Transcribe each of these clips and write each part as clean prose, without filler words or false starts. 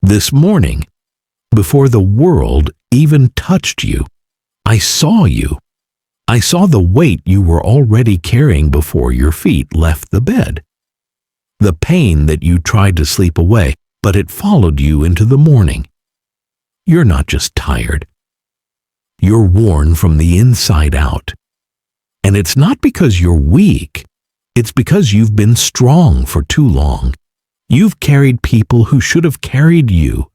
This morning, before the world even touched you, I saw you. I saw the weight you were already carrying before your feet left the bed. The pain that you tried to sleep away, but it followed you into the morning. You're not just tired. You're worn from the inside out. And it's not because you're weak. It's because you've been strong for too long. You've carried people who should have carried you.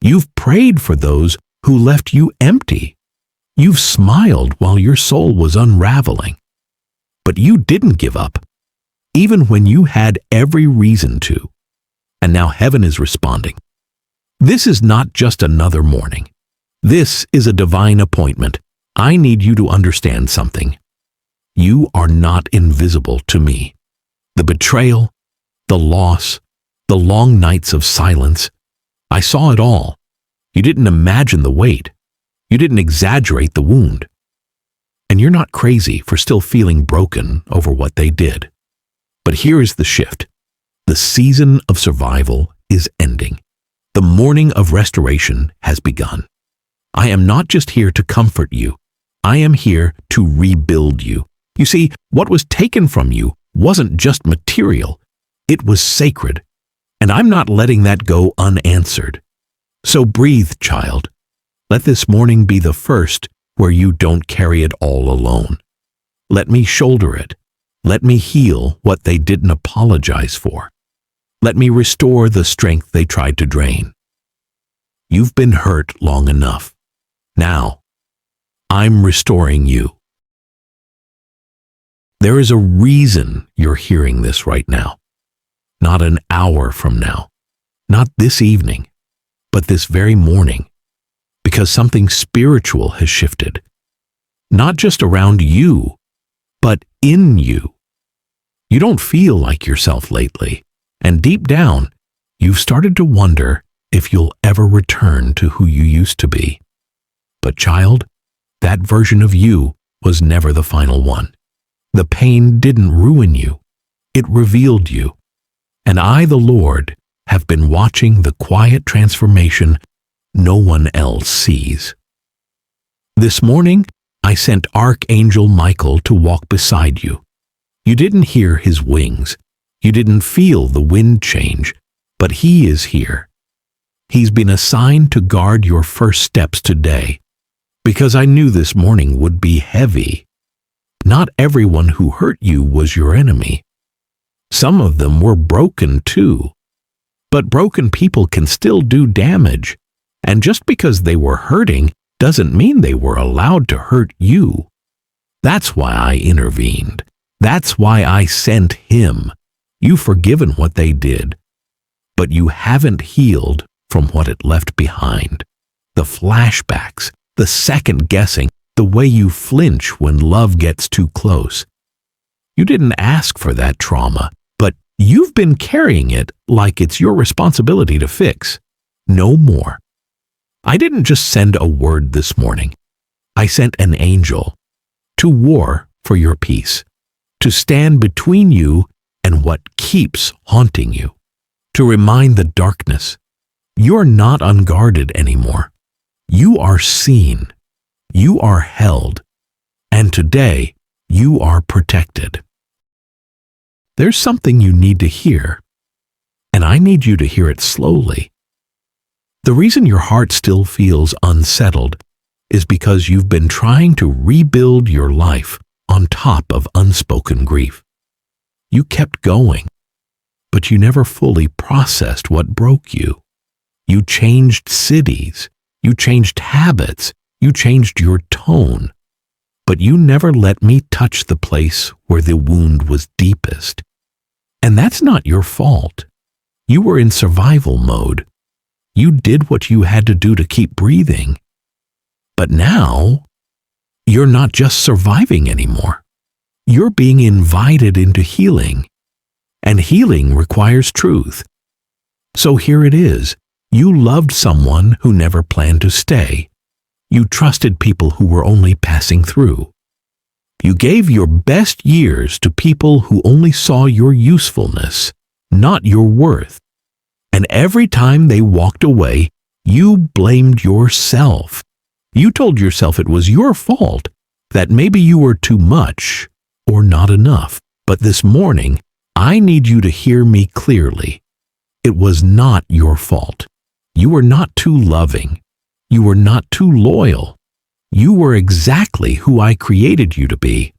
You've prayed for those who left you empty. You've smiled while your soul was unraveling. But you didn't give up, even when you had every reason to. And now heaven is responding. This is not just another morning. This is a divine appointment. I need you to understand something. You are not invisible to me. The betrayal, the loss, the long nights of silence, I saw it all. You didn't imagine the weight. You didn't exaggerate the wound. And you're not crazy for still feeling broken over what they did. But here is the shift. The season of survival is ending. The morning of restoration has begun. I am not just here to comfort you. I am here to rebuild you. You see, what was taken from you wasn't just material. It was sacred. And I'm not letting that go unanswered. So breathe, child. Let this morning be the first where you don't carry it all alone. Let me shoulder it. Let me heal what they didn't apologize for. Let me restore the strength they tried to drain. You've been hurt long enough. Now, I'm restoring you. There is a reason you're hearing this right now. Not an hour from now. Not this evening. But this very morning. Because something spiritual has shifted. Not just around you, but in you. You don't feel like yourself lately. And deep down, you've started to wonder if you'll ever return to who you used to be. But child, that version of you was never the final one. The pain didn't ruin you. It revealed you. And I, the Lord, have been watching the quiet transformation no one else sees. This morning, I sent Archangel Michael to walk beside you. You didn't hear his wings. You didn't feel the wind change, but he is here. He's been assigned to guard your first steps today, because I knew this morning would be heavy. Not everyone who hurt you was your enemy. Some of them were broken too. But broken people can still do damage, and just because they were hurting doesn't mean they were allowed to hurt you. That's why I intervened. That's why I sent him. You've forgiven what they did, but you haven't healed from what it left behind. The flashbacks, the second guessing, the way you flinch when love gets too close. You didn't ask for that trauma, but you've been carrying it like it's your responsibility to fix. No more. I didn't just send a word this morning. I sent an angel to war for your peace, to stand between you and what keeps haunting you, to remind the darkness, you're not unguarded anymore. You are seen. You are held. And today, you are protected. There's something you need to hear, and I need you to hear it slowly. The reason your heart still feels unsettled is because you've been trying to rebuild your life on top of unspoken grief. You kept going, but you never fully processed what broke you. You changed cities, you changed habits, you changed your tone, but you never let me touch the place where the wound was deepest. And that's not your fault. You were in survival mode. You did what you had to do to keep breathing. But now, you're not just surviving anymore. You're being invited into healing. And healing requires truth. So here it is. You loved someone who never planned to stay. You trusted people who were only passing through. You gave your best years to people who only saw your usefulness, not your worth. And every time they walked away, you blamed yourself. You told yourself it was your fault, that maybe you were too much or not enough. But this morning, I need you to hear me clearly. It was not your fault. You were not too loving. You were not too loyal. You were exactly who I created you to be.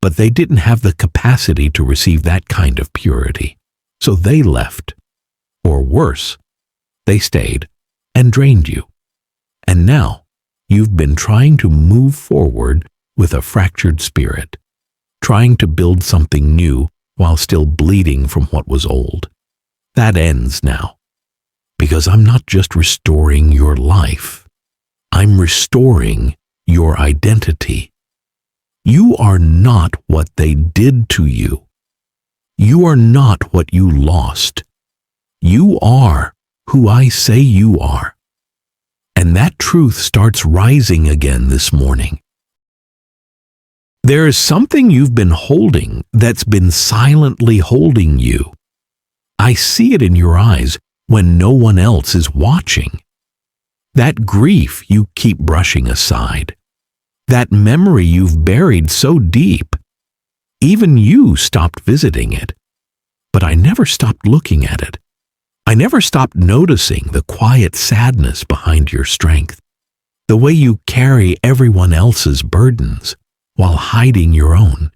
But they didn't have the capacity to receive that kind of purity. So they left. Or worse, they stayed and drained you. And now, you've been trying to move forward with a fractured spirit, trying to build something new while still bleeding from what was old. That ends now. Because I'm not just restoring your life. I'm restoring your identity. You are not what they did to you. You are not what you lost. You are who I say you are. And that truth starts rising again this morning. There is something you've been holding that's been silently holding you. I see it in your eyes when no one else is watching. That grief you keep brushing aside. That memory you've buried so deep. Even you stopped visiting it. But I never stopped looking at it. I never stopped noticing the quiet sadness behind your strength. The way you carry everyone else's burdens while hiding your own.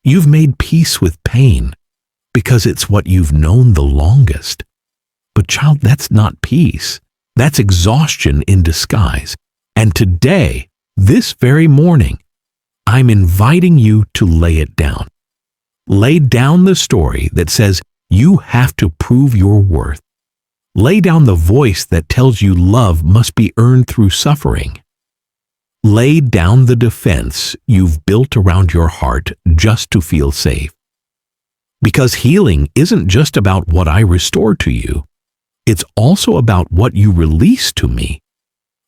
You've made peace with pain because it's what you've known the longest. But child, that's not peace. That's exhaustion in disguise. And today, this very morning, I'm inviting you to lay it down. Lay down the story that says you have to prove your worth. Lay down the voice that tells you love must be earned through suffering. Lay down the defense you've built around your heart just to feel safe. Because healing isn't just about what I restore to you. It's also about what you release to me.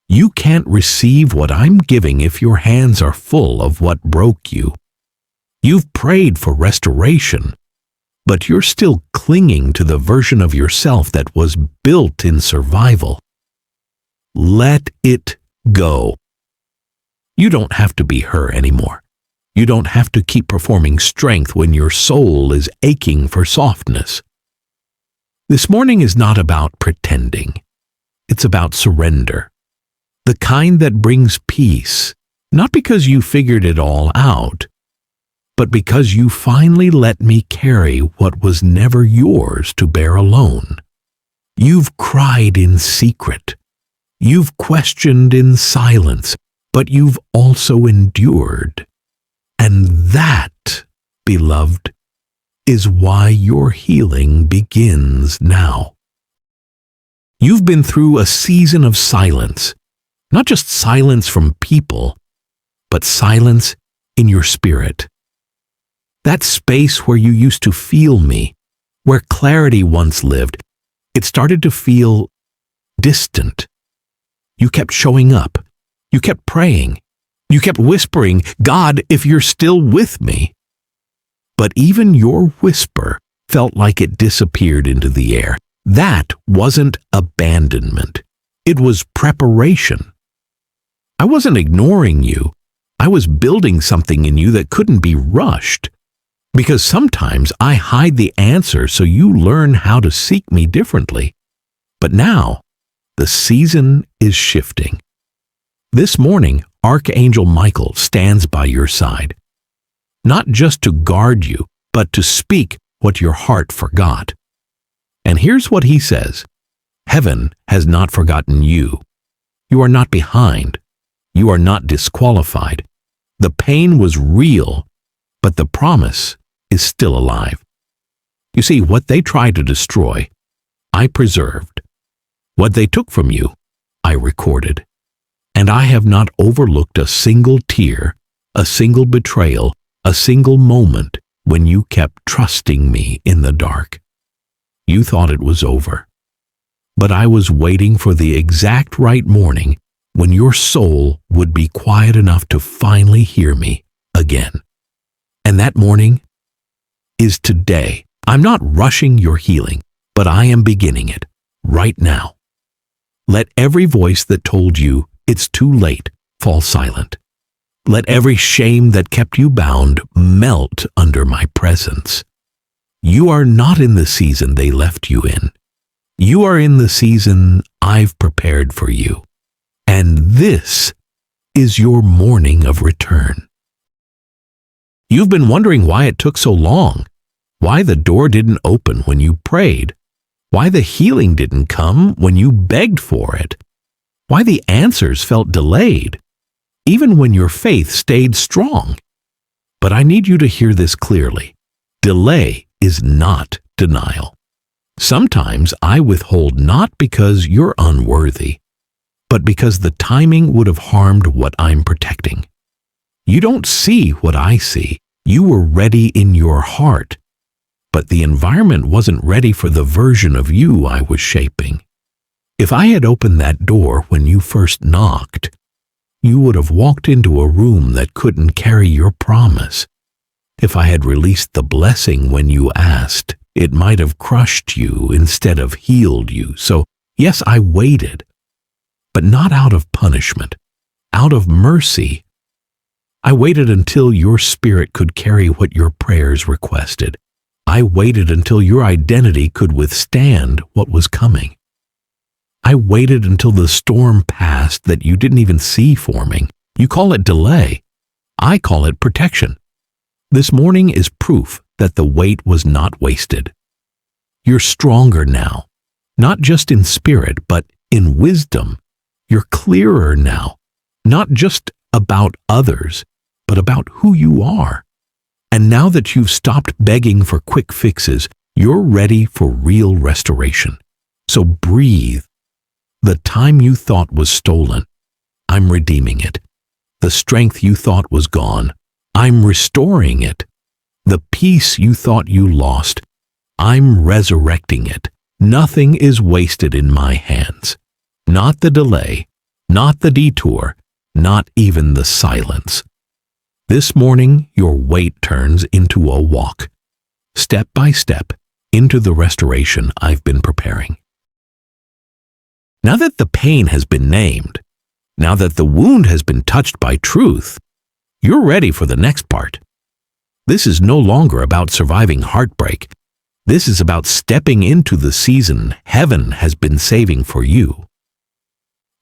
You can't receive what I'm giving if your hands are full of what broke you. You've prayed for restoration, but you're still clinging to the version of yourself that was built in survival. Let it go. You don't have to be her anymore. You don't have to keep performing strength when your soul is aching for softness. This morning is not about pretending. It's about surrender. The kind that brings peace, not because you figured it all out, but because you finally let me carry what was never yours to bear alone. You've cried in secret. You've questioned in silence, but you've also endured. And that, beloved, is why your healing begins now. You've been through a season of silence, not just silence from people, but silence in your spirit. That space where you used to feel me, where clarity once lived, it started to feel distant. You kept showing up. You kept praying. You kept whispering, God, if you're still with me. But even your whisper felt like it disappeared into the air. That wasn't abandonment. It was preparation. I wasn't ignoring you. I was building something in you that couldn't be rushed. Because sometimes I hide the answer so you learn how to seek me differently. But now, the season is shifting. This morning, Archangel Michael stands by your side. Not just to guard you, but to speak what your heart forgot. And here's what he says. Heaven has not forgotten you. You are not behind. You are not disqualified. The pain was real, but the promise is still alive. You see, what they tried to destroy, I preserved. What they took from you, I recorded. And I have not overlooked a single tear, a single betrayal, a single moment when you kept trusting me in the dark. You thought it was over. But I was waiting for the exact right morning when your soul would be quiet enough to finally hear me again. And that morning is today. I'm not rushing your healing. but I am beginning it right now. Let every voice that told you it's too late fall silent. Let every shame that kept you bound melt under my presence. You are not in the season they left you in. You are in the season I've prepared for you. And this is your morning of return. You've been wondering why it took so long, why the door didn't open when you prayed, why the healing didn't come when you begged for it, why the answers felt delayed, even when your faith stayed strong. But I need you to hear this clearly. Delay is not denial. Sometimes I withhold not because you're unworthy, but because the timing would have harmed what I'm protecting. You don't see what I see. You were ready in your heart, but the environment wasn't ready for the version of you I was shaping. If I had opened that door when you first knocked, you would have walked into a room that couldn't carry your promise. If I had released the blessing when you asked, it might have crushed you instead of healed you. So, yes, I waited, but not out of punishment, out of mercy. I waited until your spirit could carry what your prayers requested. I waited until your identity could withstand what was coming. I waited until the storm passed that you didn't even see forming. You call it delay. I call it protection. This morning is proof that the wait was not wasted. You're stronger now, not just in spirit, but in wisdom. You're clearer now, not just about others, but about who you are. And now that you've stopped begging for quick fixes, you're ready for real restoration. So breathe. The time you thought was stolen, I'm redeeming it. The strength you thought was gone, I'm restoring it. The peace you thought you lost, I'm resurrecting it. Nothing is wasted in my hands. Not the delay, not the detour, not even the silence. This morning, your wait turns into a walk, step by step, into the restoration I've been preparing. Now that the pain has been named, now that the wound has been touched by truth, you're ready for the next part. This is no longer about surviving heartbreak. This is about stepping into the season heaven has been saving for you.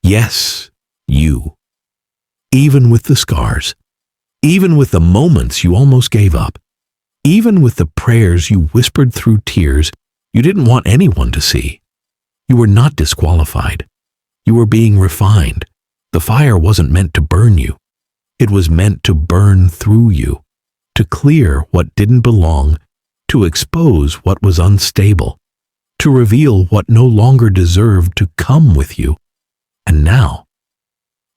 Yes, you. Even with the scars, even with the moments you almost gave up, even with the prayers you whispered through tears you didn't want anyone to see. You were not disqualified. You were being refined. The fire wasn't meant to burn you. It was meant to burn through you, to clear what didn't belong, to expose what was unstable, to reveal what no longer deserved to come with you. And now,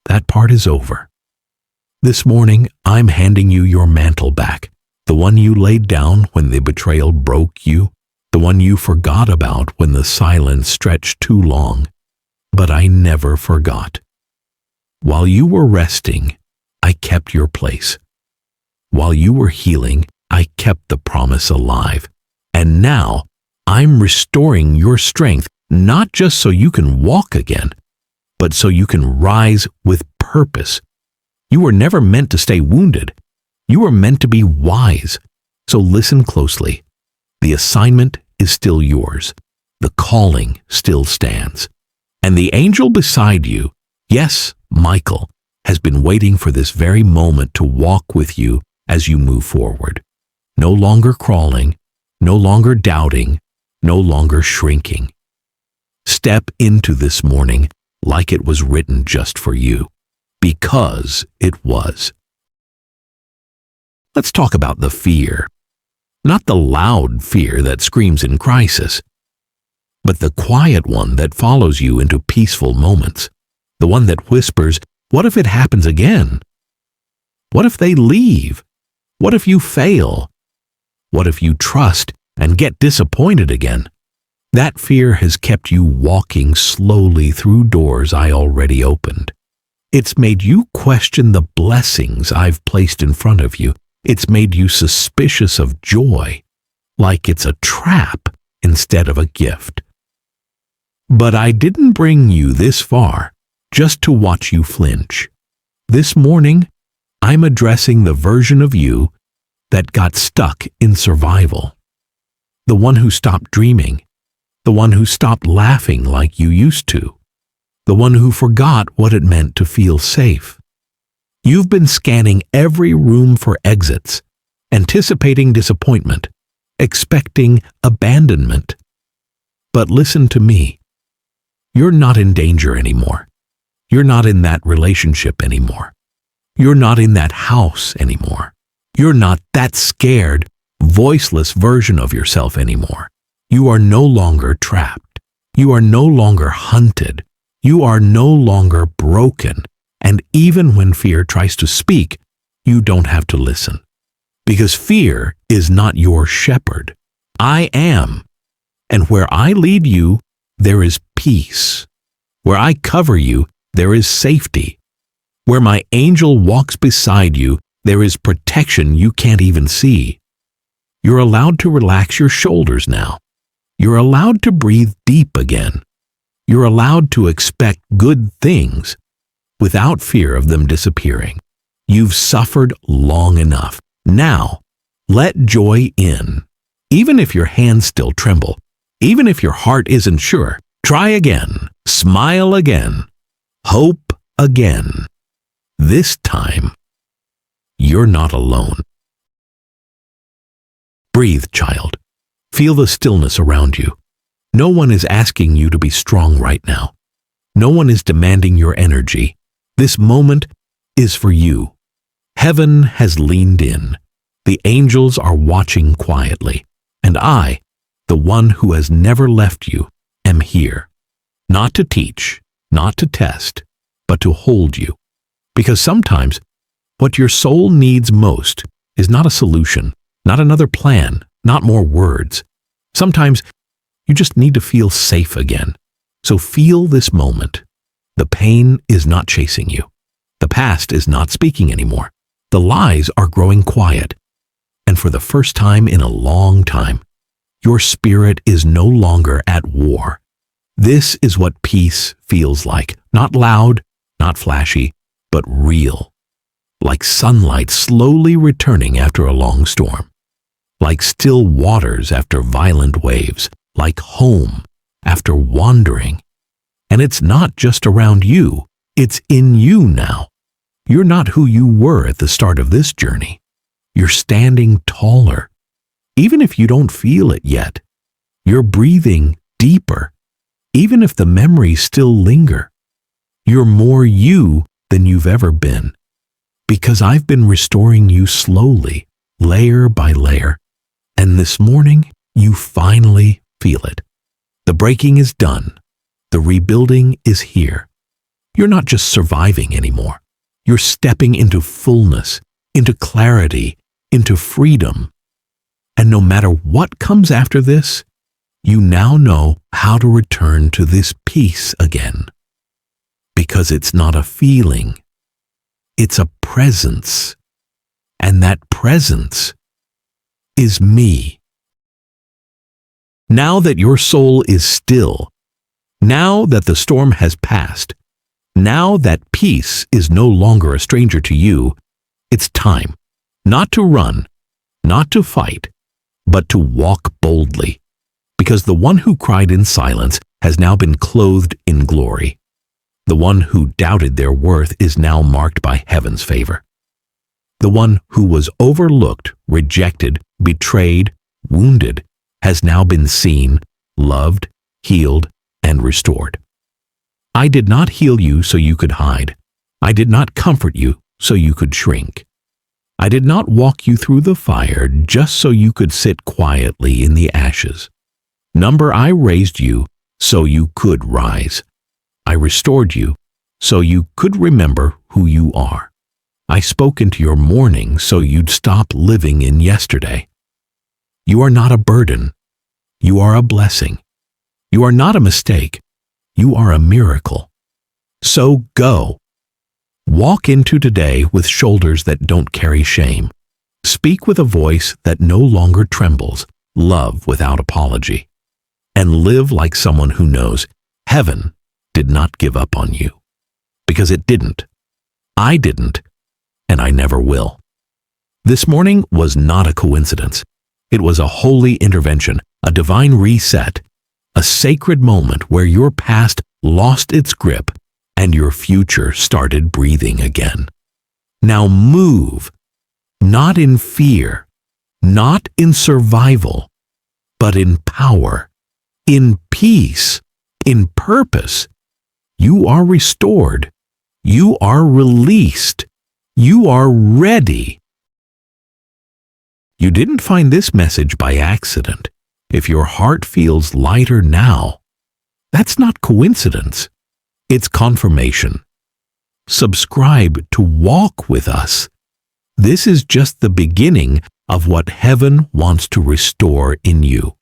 that part is over. This morning, I'm handing you your mantle back, the one you laid down when the betrayal broke you, the one you forgot about when the silence stretched too long. But I never forgot. While you were resting, I kept your place. While you were healing, I kept the promise alive. And now, I'm restoring your strength, not just so you can walk again, but so you can rise with purpose. You were never meant to stay wounded. You were meant to be wise. So listen closely. The assignment is still yours. The calling still stands. And the angel beside you, yes, Michael, has been waiting for this very moment to walk with you as you move forward. No longer crawling, no longer doubting, no longer shrinking. Step into this morning like it was written just for you, because it was. Let's talk about the fear. Not the loud fear that screams in crisis, but the quiet one that follows you into peaceful moments. The one that whispers, what if it happens again? What if they leave? What if you fail? What if you trust and get disappointed again? That fear has kept you walking slowly through doors I already opened. It's made you question the blessings I've placed in front of you. It's made you suspicious of joy, like it's a trap instead of a gift. But I didn't bring you this far just to watch you flinch. This morning, I'm addressing the version of you that got stuck in survival. The one who stopped dreaming. The one who stopped laughing like you used to. The one who forgot what it meant to feel safe. You've been scanning every room for exits, anticipating disappointment, expecting abandonment. But listen to me. You're not in danger anymore. You're not in that relationship anymore. You're not in that house anymore. You're not that scared, voiceless version of yourself anymore. You are no longer trapped. You are no longer hunted. You are no longer broken. And even when fear tries to speak, you don't have to listen. Because fear is not your shepherd. I am. And where I lead you, there is peace. Where I cover you, there is safety. Where my angel walks beside you, there is protection you can't even see. You're allowed to relax your shoulders now. You're allowed to breathe deep again. You're allowed to expect good things without fear of them disappearing. You've suffered long enough. Now, let joy in. Even if your hands still tremble, even if your heart isn't sure, try again, smile again, hope again. This time, you're not alone. Breathe, child. Feel the stillness around you. No one is asking you to be strong right now. No one is demanding your energy. This moment is for you. Heaven has leaned in. The angels are watching quietly. And I, the one who has never left you, am here. Not to teach, not to test, but to hold you. Because sometimes what your soul needs most is not a solution, not another plan, not more words. Sometimes you just need to feel safe again. So feel this moment. The pain is not chasing you. The past is not speaking anymore. The lies are growing quiet. And for the first time in a long time, your spirit is no longer at war. This is what peace feels like. Not loud, not flashy, but real. Like sunlight slowly returning after a long storm. Like still waters after violent waves. Like home after wandering. And it's not just around you, it's in you now. You're not who you were at the start of this journey. You're standing taller. Even if you don't feel it yet, you're breathing deeper. Even if the memories still linger, you're more you than you've ever been. Because I've been restoring you slowly, layer by layer. And this morning, you finally feel it. The breaking is done. The rebuilding is here. You're not just surviving anymore. You're stepping into fullness, into clarity, into freedom. And no matter what comes after this, you now know how to return to this peace again. Because it's not a feeling, it's a presence. And that presence is me. Now that your soul is still, now that the storm has passed, now that peace is no longer a stranger to you, it's time, not to run, not to fight, but to walk boldly. Because the one who cried in silence has now been clothed in glory. The one who doubted their worth is now marked by heaven's favor. The one who was overlooked, rejected, betrayed, wounded, has now been seen, loved, healed, and restored. I did not heal you so you could hide. I did not comfort you so you could shrink. I did not walk you through the fire just so you could sit quietly in the ashes. I raised you so you could rise. I restored you so you could remember who you are. I spoke into your morning so you'd stop living in yesterday. You are not a burden. You are a blessing. You are not a mistake. You are a miracle. So go. Walk into today with shoulders that don't carry shame. Speak with a voice that no longer trembles. Love without apology. and live like someone who knows heaven did not give up on you. Because it didn't. I didn't, and I never will. This morning was not a coincidence. It was a holy intervention, a divine reset, a sacred moment where your past lost its grip and your future started breathing again. Now move, not in fear, not in survival, but in power, in peace, in purpose. You are restored. You are released. You are ready. You didn't find this message by accident. If your heart feels lighter now, that's not coincidence. It's confirmation. Subscribe to walk with us. This is just the beginning of what heaven wants to restore in you.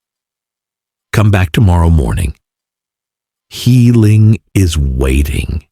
Come back tomorrow morning. Healing is waiting.